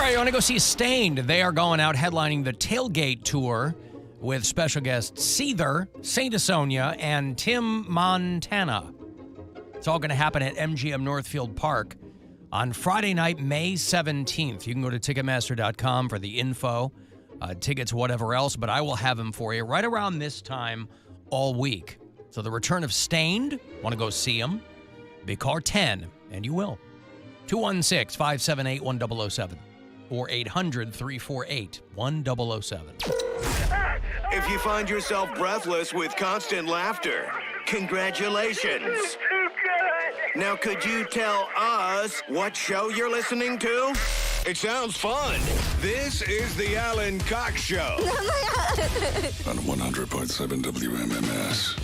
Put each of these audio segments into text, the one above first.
right, you want to go see Stained? They are going out headlining the Tailgate Tour with special guests Seether, Saint Asonia, and Tim Montana. It's all going to happen at MGM Northfield Park on Friday night, May 17th. You can go to Ticketmaster.com for the info, tickets, whatever else, but I will have them for you right around this time all week. So the return of Stained, want to go see them? Big Car 10, and you will. 216-578-1007 or 800-348-1007. If you find yourself breathless with constant laughter, congratulations. Now, could you tell us what show you're listening to? It sounds fun. This is the Alan Cox Show. On 100.7 WMMS.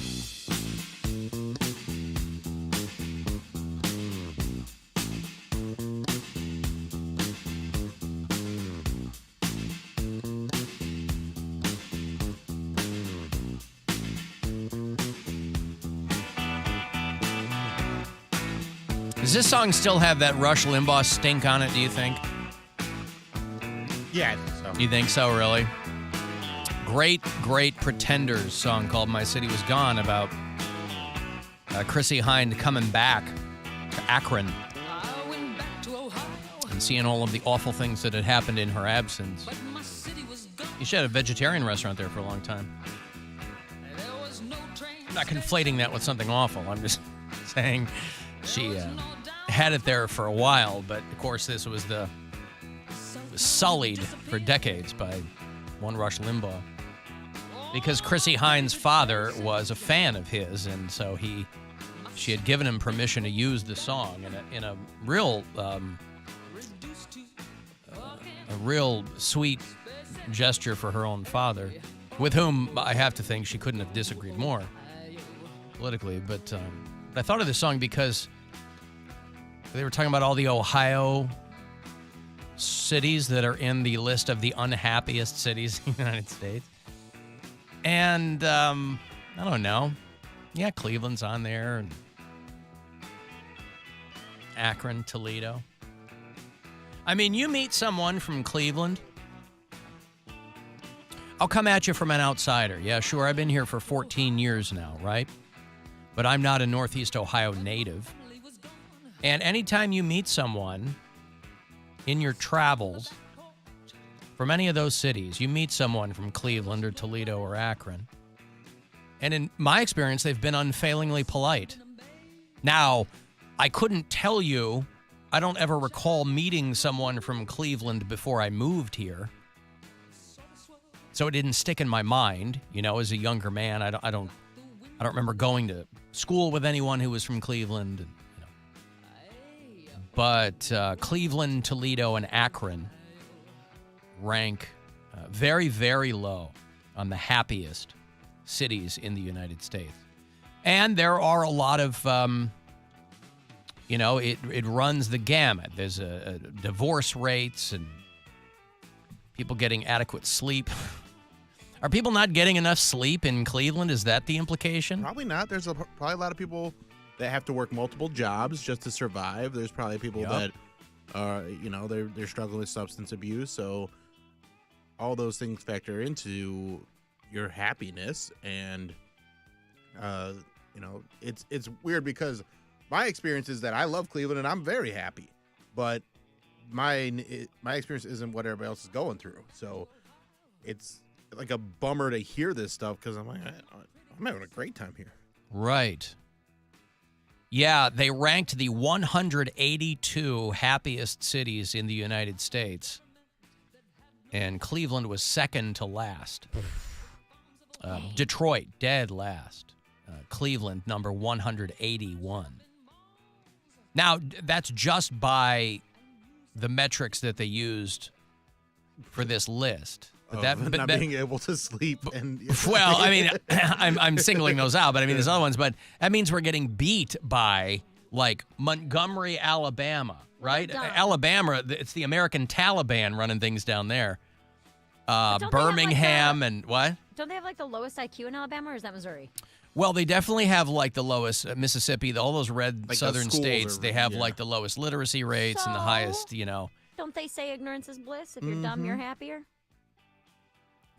Does this song still have that Rush Limbaugh stink on it, do you think? Yeah, I think so. You think so, really? Great Pretenders song called My City Was Gone about Chrissy Hynde coming back to Akron and seeing all of the awful things that had happened in her absence. You should have a vegetarian restaurant there for a long time. I'm not conflating that with something awful. I'm just saying she had it there for a while, but of course this was sullied for decades by one Rush Limbaugh. Because Chrissy Hynde's father was a fan of his, and so she had given him permission to use the song in a real sweet gesture for her own father, with whom I have to think she couldn't have disagreed more politically. But I thought of this song because they were talking about all the Ohio cities that are in the list of the unhappiest cities in the United States. And, I don't know. Yeah, Cleveland's on there. And Akron, Toledo. I mean, you meet someone from Cleveland, I'll come at you from an outsider. Yeah, sure, I've been here for 14 years now, right? But I'm not a Northeast Ohio native. And anytime you meet someone in your travels from any of those cities, you meet someone from Cleveland or Toledo or Akron, and in my experience, they've been unfailingly polite. Now, I couldn't tell you, I don't ever recall meeting someone from Cleveland before I moved here, so it didn't stick in my mind. You know, as a younger man, I don't remember going to school with anyone who was from Cleveland. And, but Cleveland, Toledo, and Akron rank very, very low on the happiest cities in the United States. And there are a lot of, it runs the gamut. There's divorce rates and people getting adequate sleep. Are people not getting enough sleep in Cleveland? Is that the implication? Probably not. There's probably a lot of people that have to work multiple jobs just to survive. There's probably people that are, they're struggling with substance abuse. So all those things factor into your happiness. And, it's weird because my experience is that I love Cleveland and I'm very happy. But my experience isn't what everybody else is going through. So it's like a bummer to hear this stuff because I'm like, I'm having a great time here. Right. Yeah, they ranked the 182 happiest cities in the United States, and Cleveland was second to last. Detroit, dead last. Cleveland, number 181. Now, that's just by the metrics that they used for this list. Not being able to sleep. Well, I mean, I'm singling those out, but I mean, there's other ones. But that means we're getting beat by, like, Montgomery, Alabama, right? Alabama, it's the American Taliban running things down there. Birmingham and what? Don't they have, like, the lowest IQ in Alabama, or is that Missouri? Well, they definitely have, like, the lowest, Mississippi, all those red like southern states, they have, like, the lowest literacy rates and the highest, The Don't they say ignorance is bliss? If you're dumb, you're happier.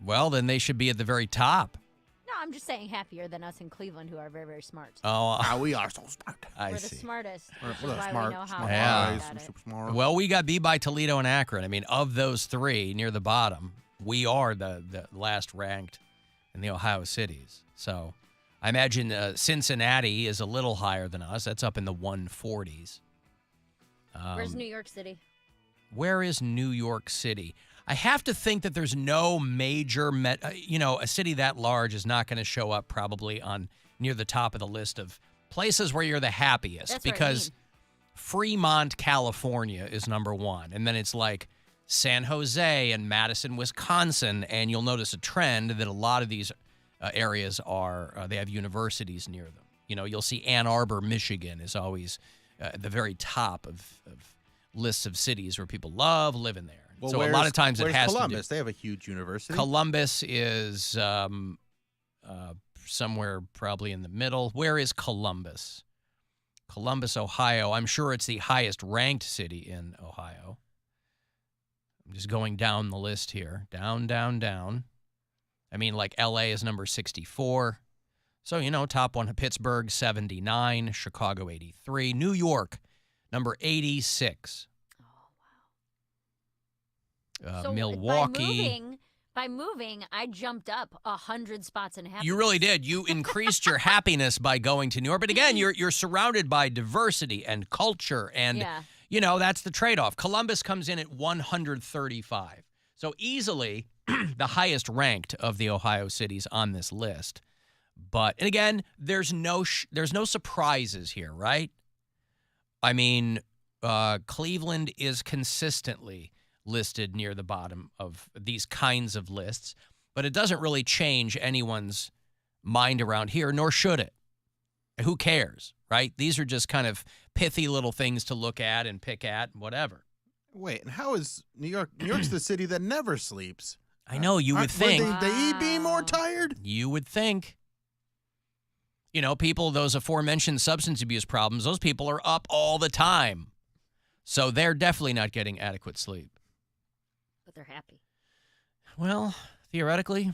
Well, then they should be at the very top. No, I'm just saying happier than us in Cleveland, who are very, very smart. Oh, we are so smart. I We're see. the smartest. We're Which is the why smart, we know how smart to Yeah. talk guys. about We're it. super smart. Well, we got beat by Toledo and Akron. I mean, of those three near the bottom, we are the last ranked in the Ohio cities. So I imagine Cincinnati is a little higher than us. That's up in the 140s. Where's New York City? Where is New York City? I have to think that there's no major, a city that large is not going to show up probably on near the top of the list of places where you're the happiest. That's what I because mean. Fremont, California is number one. And then it's like San Jose and Madison, Wisconsin. And you'll notice a trend that a lot of these areas they have universities near them. You'll see Ann Arbor, Michigan is always at the very top of lists of cities where people love living there. Well, so a lot of times it where's has Columbus? to do. They have a huge university. Columbus is somewhere probably in the middle. Where is Columbus? Columbus, Ohio. I'm sure it's the highest ranked city in Ohio. I'm just going down the list here. Down, down, down. I mean, like L.A. is number 64. So, top one, Pittsburgh, 79. Chicago, 83. New York, number 86. So Milwaukee. By moving, I jumped up 100 spots in happiness. You really did. You increased your happiness by going to New York. But again, you're surrounded by diversity and culture, and that's the trade-off. Columbus comes in at 135, so easily the highest ranked of the Ohio cities on this list. And again, there's no surprises here, right? I mean, Cleveland is consistently listed near the bottom of these kinds of lists, but it doesn't really change anyone's mind around here, nor should it. Who cares, right? These are just kind of pithy little things to look at and pick at, whatever. Wait, and how is New York? New York's the city that never sleeps. I know, you would think. Would they be more tired? You would think. People, those aforementioned substance abuse problems, those people are up all the time. So they're definitely not getting adequate sleep. But they're happy. Well, theoretically,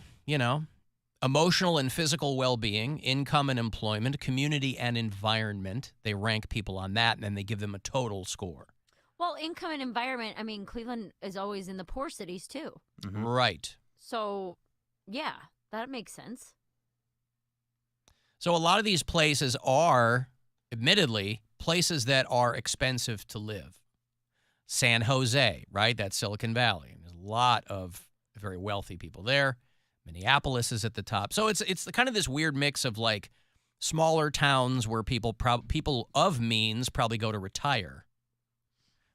emotional and physical well-being, income and employment, community and environment. They rank people on that, and then they give them a total score. Well, income and environment, I mean, Cleveland is always in the poor cities, too. Mm-hmm. Right. So, yeah, that makes sense. So a lot of these places are, admittedly, places that are expensive to live. San Jose, right? That's Silicon Valley. There's a lot of very wealthy people there. Minneapolis is at the top. So it's kind of this weird mix of like smaller towns where people of means probably go to retire.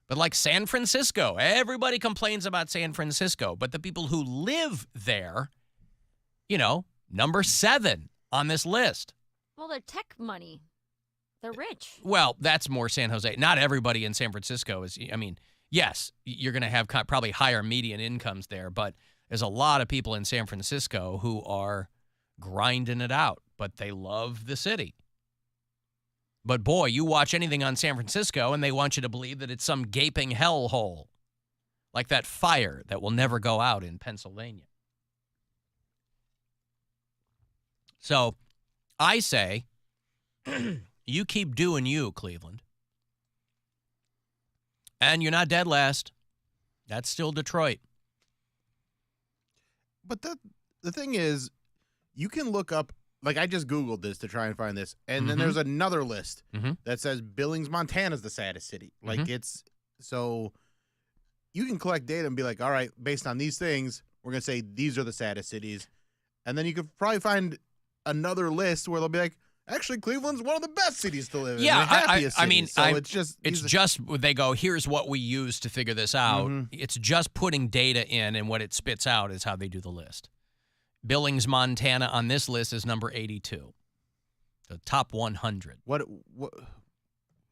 But like San Francisco, everybody complains about San Francisco, but the people who live there, number 7 on this list. Well, they're tech money. They're rich. Well, that's more San Jose. Not everybody in San Francisco is, yes, you're going to have probably higher median incomes there, but there's a lot of people in San Francisco who are grinding it out, but they love the city. But boy, you watch anything on San Francisco and they want you to believe that it's some gaping hellhole, like that fire that will never go out in Pennsylvania. So I say, you keep doing you, Cleveland. And you're not dead last. That's still Detroit. But the thing is, you can look up, like I just Googled this to try and find this, and then there's another list that says Billings, Montana's the saddest city. Like so you can collect data and be like, all right, based on these things, we're going to say these are the saddest cities. And then you could probably find another list where they'll be like, actually, Cleveland's one of the best cities to live in. Yeah, the happiest I mean, cities. it's just they go, here's what we use to figure this out. It's just putting data in, and what it spits out is how they do the list. Billings, Montana on this list is number 82. The top 100. What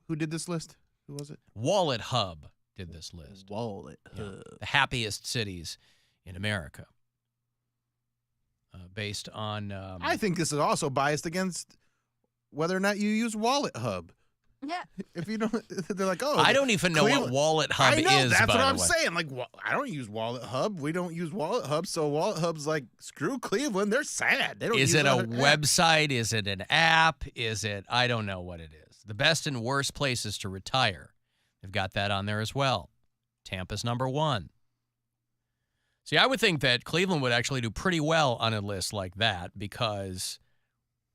who did this list? Who was it? Wallet Hub did this list. Wallet Yeah. Hub. The happiest cities in America. Based on... I think this is also biased against whether or not you use Wallet Hub. Yeah. If you don't, they're like, oh, I don't even know what Cleveland- Wallet Hub I know, is. that's by what the I'm way. saying. Like, I don't use Wallet Hub. We don't use Wallet Hub. So Wallet Hub's like, screw Cleveland. They're sad. They don't. Is use it a other- website? Is it an app? Is it? I don't know what it is. The best and worst places to retire. They've got that on there as well. Tampa's number 1. See, I would think that Cleveland would actually do pretty well on a list like that because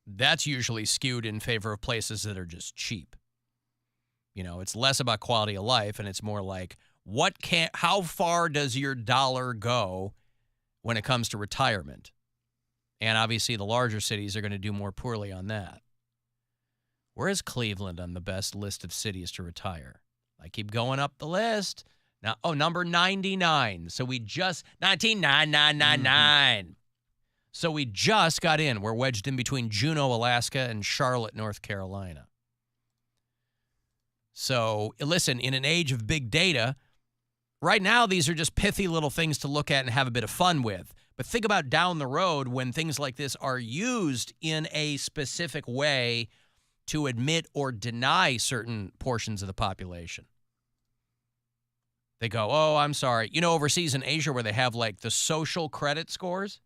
that's usually skewed in favor of places that are just cheap. You know, it's less about quality of life, and it's more like how far does your dollar go when it comes to retirement? And obviously the larger cities are going to do more poorly on that. Where is Cleveland on the best list of cities to retire? I keep going up the list. Now, number 99. So we just 199999. So we just got in. We're wedged in between Juneau, Alaska and Charlotte, North Carolina. So, listen, in an age of big data, right now these are just pithy little things to look at and have a bit of fun with. But think about down the road when things like this are used in a specific way to admit or deny certain portions of the population. They go, oh, I'm sorry. You know, overseas in Asia where they have like the social credit scores,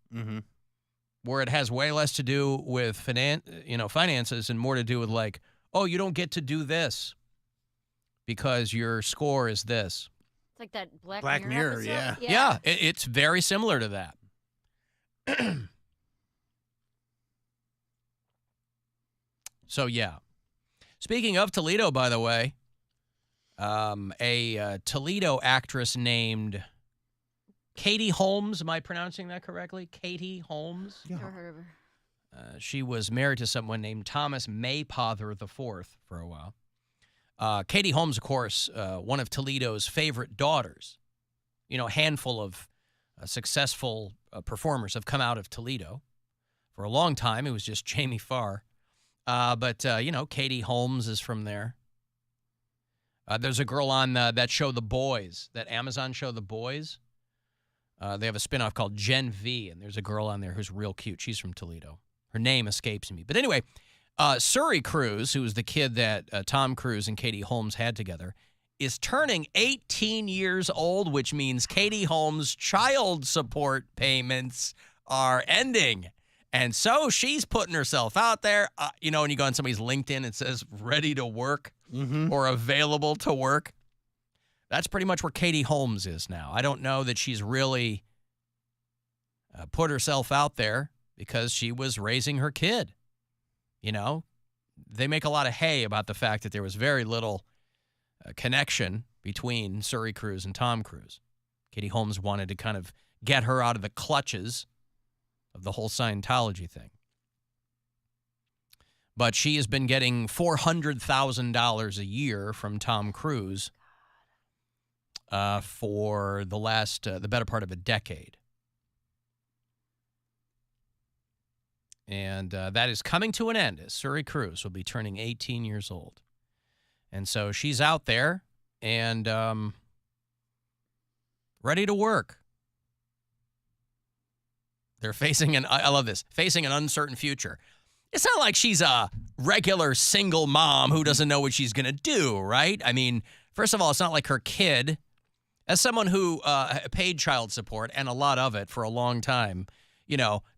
where it has way less to do with finances and more to do with like, oh, you don't get to do this because your score is this. It's like that Black Mirror, episode. Yeah, it's very similar to that. So, yeah. Speaking of Toledo, by the way, a Toledo actress named Katie Holmes. Am I pronouncing that correctly? Katie Holmes? Never heard of her. She was married to someone named Thomas Maypother IV for a while. Katie Holmes, of course, one of Toledo's favorite daughters. You know, a handful of successful performers have come out of Toledo. For a long time, it was just Jamie Farr. But Katie Holmes is from there. There's a girl on that show, The Boys, that Amazon show, The Boys. They have a spinoff called Gen V, and there's a girl on there who's real cute. She's from Toledo. Her name escapes me. But anyway, Surrey Cruz, who was the kid that Tom Cruise and Katie Holmes had together, is turning 18 years old, which means Katie Holmes' child support payments are ending. And so she's putting herself out there. When you go on somebody's LinkedIn, it says ready to work or available to work. That's pretty much where Katie Holmes is now. I don't know that she's really put herself out there because she was raising her kid. You know, they make a lot of hay about the fact that there was very little connection between Surrey Cruz and Tom Cruise. Katie Holmes wanted to kind of get her out of the clutches of the whole Scientology thing. But she has been getting $400,000 a year from Tom Cruise for the better part of a decade. And that is coming to an end as Surrey Cruz will be turning 18 years old. And so she's out there and ready to work. They're facing an uncertain future. It's not like she's a regular single mom who doesn't know what she's going to do, right? I mean, first of all, it's not like her kid, as someone who paid child support and a lot of it for a long time,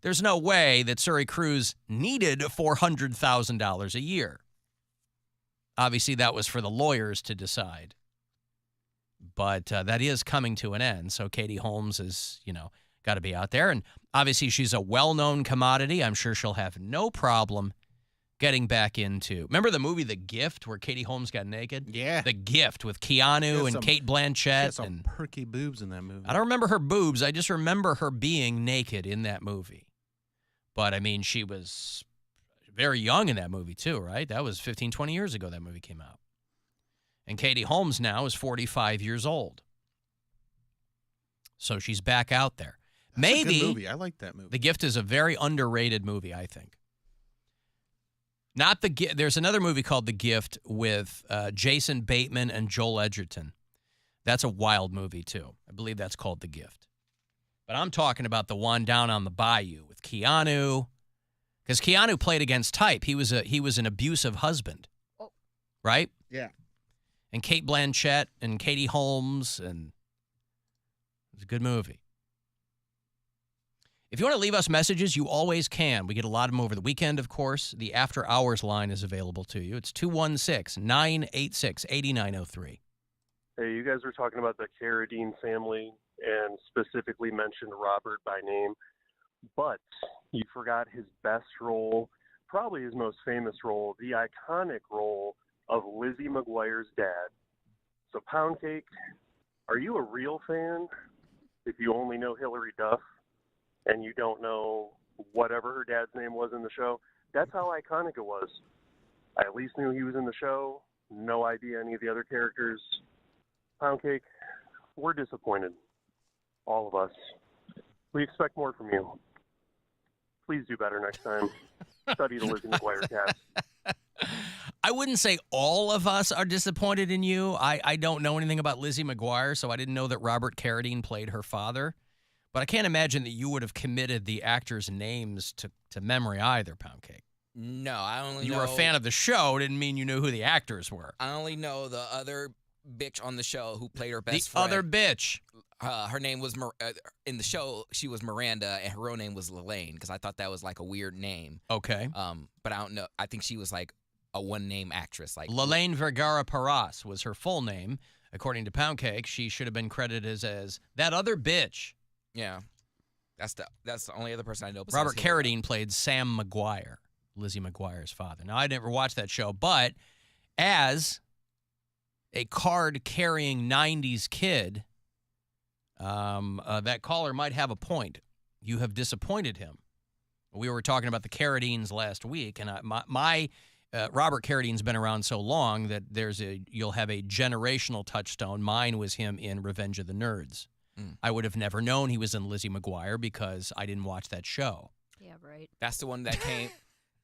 there's no way that Surrey Cruz needed $400,000 a year. Obviously, that was for the lawyers to decide. But that is coming to an end. So Katie Holmes is, got to be out there. And obviously, she's a well-known commodity. I'm sure she'll have no problem getting back into. Remember the movie The Gift where Katie Holmes got naked? Yeah. The Gift with Keanu and Kate Blanchett. She had some perky boobs in that movie. I don't remember her boobs. I just remember her being naked in that movie. But, I mean, she was very young in that movie, too, right? That was 15, 20 years ago that movie came out. And Katie Holmes now is 45 years old. So she's back out there. That's a good movie. I like that movie. The Gift is a very underrated movie, I think. There's another movie called The Gift with Jason Bateman and Joel Edgerton. That's a wild movie, too. I believe that's called The Gift. But I'm talking about the one down on the bayou with Keanu. Because Keanu played against type. He was an abusive husband. right? Yeah. And Kate Blanchett and Katie Holmes, and it was a good movie. If you want to leave us messages, you always can. We get a lot of them over the weekend, of course. The After Hours line is available to you. It's 216-986-8903. Hey, you guys were talking about the Carradine family and specifically mentioned Robert by name, but you forgot his best role, probably his most famous role, the iconic role of Lizzie McGuire's dad. So, Poundcake, are you a real fan if you only know Hillary Duff and you don't know whatever her dad's name was in the show? That's how iconic it was. I at least knew he was in the show. No idea any of the other characters. Poundcake, we're disappointed. All of us. We expect more from you. Please do better next time. Study the Lizzie McGuire cast. I wouldn't say all of us are disappointed in you. I don't know anything about Lizzie McGuire, so I didn't know that Robert Carradine played her father. But I can't imagine that you would have committed the actors' names to memory either, Poundcake. No, I only know... You were a fan of the show, didn't mean you knew who the actors were. I only know the other bitch on the show who played her best friend. The other bitch. Her name was, in the show, she was Miranda, and her real name was Lelaine, because I thought that was like a weird name. Okay. But I don't know. I think she was like a one-name actress. Like Lelaine Vergara Paras was her full name. According to Poundcake, she should have been credited as that other bitch. Yeah. That's the only other person I know. Robert Carradine played Sam McGuire, Lizzie McGuire's father. Now, I never watched that show, but as a card-carrying 90s kid, that caller might have a point. You have disappointed him. We were talking about the Carradines last week, and Robert Carradine's been around so long that you'll have a generational touchstone. Mine was him in Revenge of the Nerds. I would have never known he was in Lizzie McGuire because I didn't watch that show. Yeah, right. That's the one that came.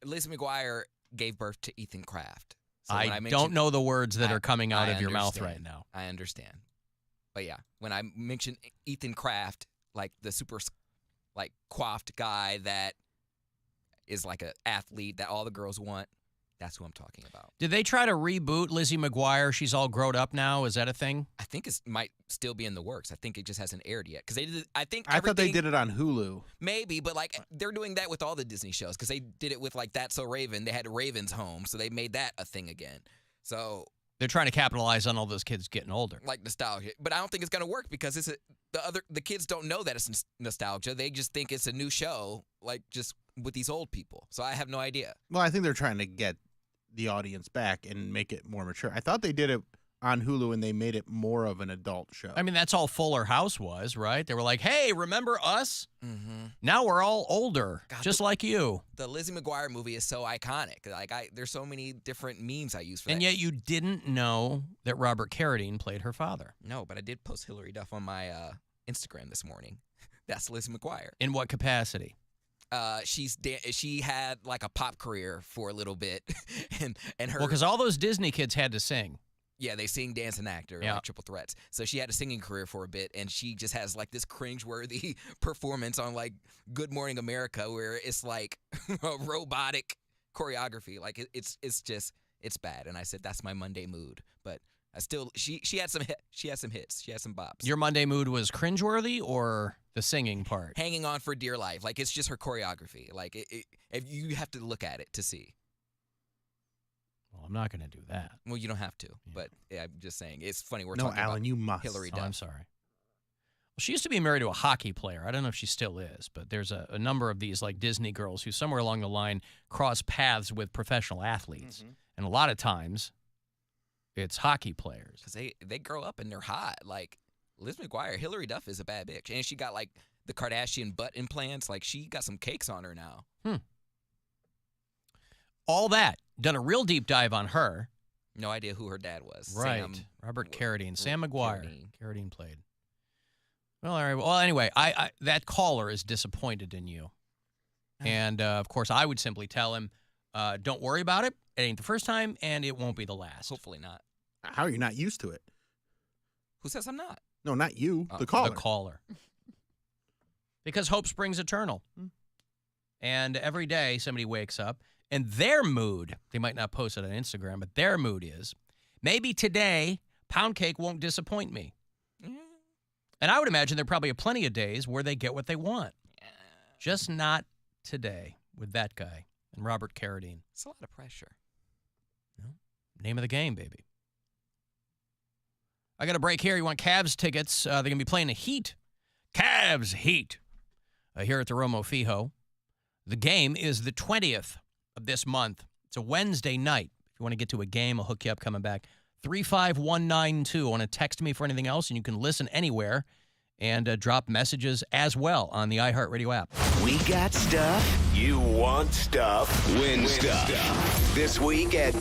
Lizzie McGuire gave birth to Ethan Kraft. So I don't know the words that are coming out of your mouth right now. I understand. But yeah, when I mentioned Ethan Kraft, like the super like coiffed guy that is like an athlete that all the girls want, that's who I'm talking about. Did they try to reboot Lizzie McGuire? She's all grown up now. Is that a thing? I think it might still be in the works. I think it just hasn't aired yet. Because I thought they did it on Hulu. Maybe, but like they're doing that with all the Disney shows because they did it with like That's So Raven. They had Raven's Home, so they made that a thing again. So they're trying to capitalize on all those kids getting older. Like nostalgia. But I don't think it's going to work because the kids don't know that it's nostalgia. They just think it's a new show, like just with these old people. So I have no idea. Well, I think they're trying to get the audience back and make it more mature. I thought they did it on Hulu and they made it more of an adult show. I mean, that's all Fuller House was, right? They were like, hey, remember us? Mm-hmm. Now we're all older, just like you. The Lizzie McGuire movie is so iconic. Like there's so many different memes I use for that. And yet you didn't know that Robert Carradine played her father. No, but I did post Hillary Duff on my Instagram this morning. That's Lizzie McGuire. In what capacity? She had like a pop career for a little bit, and her. Well, because all those Disney kids had to sing. Yeah, they sing, dance, and act, or like triple threats. So she had a singing career for a bit, and she just has like this cringeworthy performance on like Good Morning America, where it's like a robotic choreography. Like it's bad. And I said that's my Monday mood, but I still she had some hits. She had some bops. Your Monday mood was cringeworthy or the singing part? Hanging on for dear life. Like it's just her choreography. Like if you have to look at it to see. Well, I'm not going to do that. Well, you don't have to, but yeah, I'm just saying it's funny. We're no, talking Alan, about you must. Hillary Duff. I'm sorry. Well, she used to be married to a hockey player. I don't know if she still is, but there's a number of these like Disney girls who somewhere along the line cross paths with professional athletes, and a lot of times it's hockey players because they grow up and they're hot. Like Liz McGuire, Hillary Duff is a bad bitch, and she got like the Kardashian butt implants. Like she got some cakes on her now. All that. Done a real deep dive on her. No idea who her dad was. Right. Robert Carradine. Sam McGuire. Carradine played. Well, all right. Well, anyway, I that caller is disappointed in you. And, of course, I would simply tell him, don't worry about it. It ain't the first time, and it won't be the last. Hopefully not. How are you not used to it? Who says I'm not? No, not you. The caller. The caller. Because hope springs eternal. And every day somebody wakes up And their mood, they might not post it on Instagram, but their mood is, maybe today, Poundcake won't disappoint me. And I would imagine there probably are plenty of days where they get what they want. Just not today with that guy and Robert Carradine. It's a lot of pressure. Name of the game, baby. I got a break here. You want Cavs tickets? They're going to be playing the Heat. Cavs Heat here at the Romo Fijo. The game is the 20th of this month. It's a Wednesday night. If you want to get to a game, I'll hook you up coming back. 35192. I want to text me for anything else, and you can listen anywhere and drop messages as well on the iHeartRadio app. We got stuff. You want stuff. Win stuff. This week at